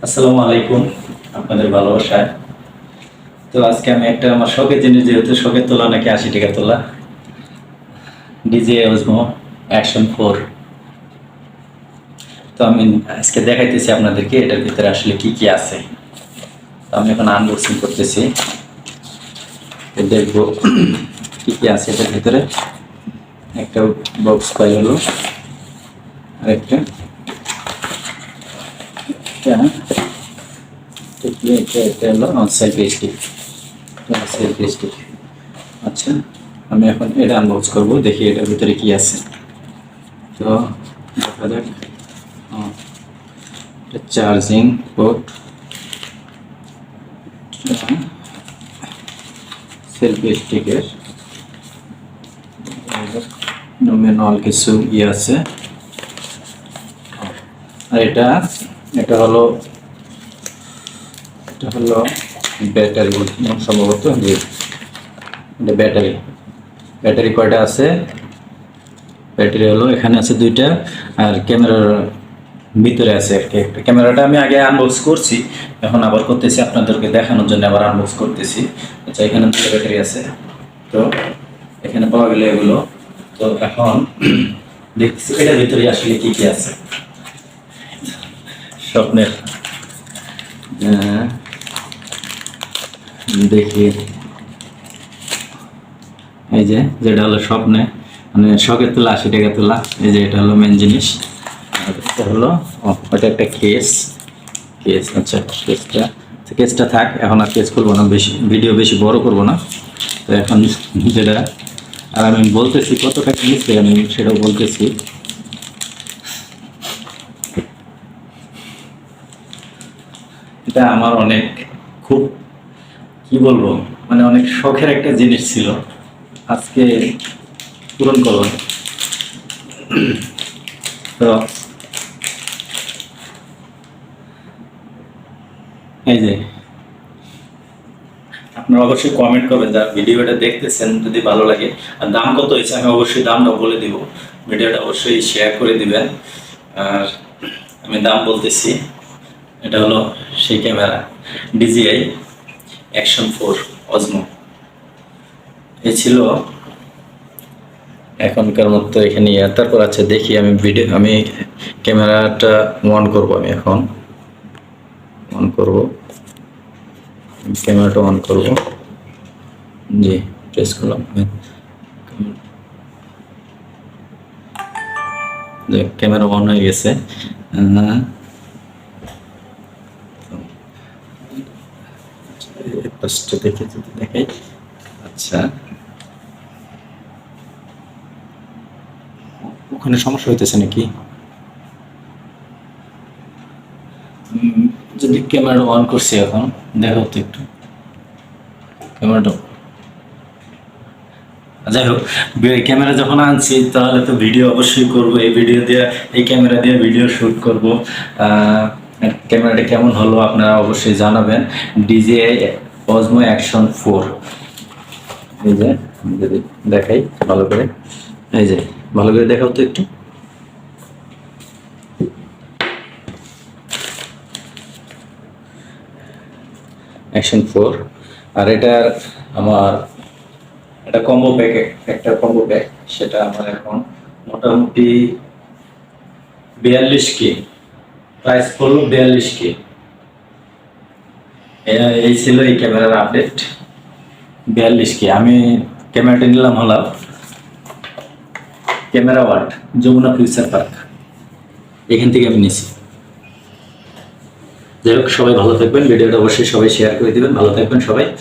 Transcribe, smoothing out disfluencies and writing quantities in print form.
আসসালামু আলাইকুম, আপনাদের ভালোবাসায়। তো আজকে আমি একটা আমার শখের জিনিস, যেহেতু শখের তোলা নাকি 80 টাকা তোলা, ডিজিআই ওজমো অ্যাকশন 4। তো আমি আজকে দেখাইতেছি আপনাদেরকে এটার ভিতরে আসলে কি কি আছে। তো আমি এখন আনবক্সিং করতেছি, তো দেখবো কি কি আছে এটার ভিতরে। একটা বক্স পাই হলো, আরেকটা এটা হলো সেলফি স্টিক। সেলফি স্টিক, আচ্ছা। আমি এখন এটা আনবক্স করবো, দেখি এটার ভিতরে কি আছে। তো দেখা যাক। এটা চার্জিং পোর্ট, সেলফি স্টিকের ম্যানুয়াল কিছু ইয়ে আছে। আর এটা এটা হলো ব্যাটারি, সম্ভবত এটা ব্যাটারি কয়টা আছে? ব্যাটারি হলো এখানে আছে দুইটা, আর ক্যামেরার ভিতরে আছে একটা। ক্যামেরাটা আমি আগে আনবক্স করছি, এখন আবার করতেছি আপনাদেরকে দেখানোর জন্য, আবার আনবক্স করতেছি। আচ্ছা, এখানে দুটো ব্যাটারি আছে, তো এখানে পাওয়া গেলে এগুলো। তো এখন দেখছি এটার ভিতরে আসলে কি কি আছে। স্বপ্নের দেখি, এই যে যেটা হলো স্বপ্নে, মানে শখের তোলা 80 টাকা তোলা। এই যে এটা হলো মেন জিনিস। আর এটা হলো ওটা একটা কেস। আচ্ছা, কেসটা থাক, এখন আর কেস করবো না, ভিডিও বেশি বড় করবো না। তো এখন যেটা, আর আমি বলতেছি কত টাকা নিচ্ছে, আমি সেটাও বলতেছি। এটা আমার অনেক, খুব কি বলবো, মানে অনেক শখের একটা জিনিস ছিল, আজকে পূরণ করলাম। তো এই যে, আপনারা অবশ্যই কমেন্ট করবেন যারা ভিডিওটা দেখতেছেন, যদি ভালো লাগে। আর দাম কত হয়েছে আমি অবশ্যই দামটা বলে দিব, ভিডিওটা অবশ্যই শেয়ার করে দিবেন। আর আমি দাম বলতেছি, এটা হলো সেই ক্যামেরা, ডিজিআই অ্যাকশন 4 অজমো। এই ছিল এখনকার মতো এখানে। তারপর আছে, দেখি আমি ক্যামেরাটা অন করব। আমি এখন অন করব, ক্যামেরাটা অন করব। জি, প্রেস করলাম, ক্যামেরা অন হয়ে গেছে। দেখে যদি দেখাই, আচ্ছা, ওখানে সমস্যা হইতেছে নাকি? যদি ক্যামেরা অন করছি, এখন দেখো তো একটু ক্যামেরাটা। যাই হোক, ক্যামেরা যখন আনছি তাহলে তো ভিডিও অবশ্যই করব। এই ক্যামেরা দিয়ে ভিডিও শ্যুট করব। ক্যামেরাটা কেমন হলো আপনারা অবশ্যই জানাবেন। DJI ওজমো action 4। এই যে যদি দেখাই ভালো করে, এই যে ভালো করে দেখাও তো একটু। অ্যাকশন 4। আর এটার আমার একটা কম্বো প্যাক, সেটা আমার এখন মোটামুটি 42K, প্রাইস পড়লো 42K। এই ছিল এই ক্যামেরার আপডেট, 42K। আমি ক্যামেরাটা নিলাম হলো camera world, Jamuna future park, এখান থেকে আমি নিছি। যাই হোক, সবাই ভালো থাকবেন, ভিডিওটা অবশ্যই সবাই শেয়ার করে দিবেন। ভালো থাকবেন সবাই।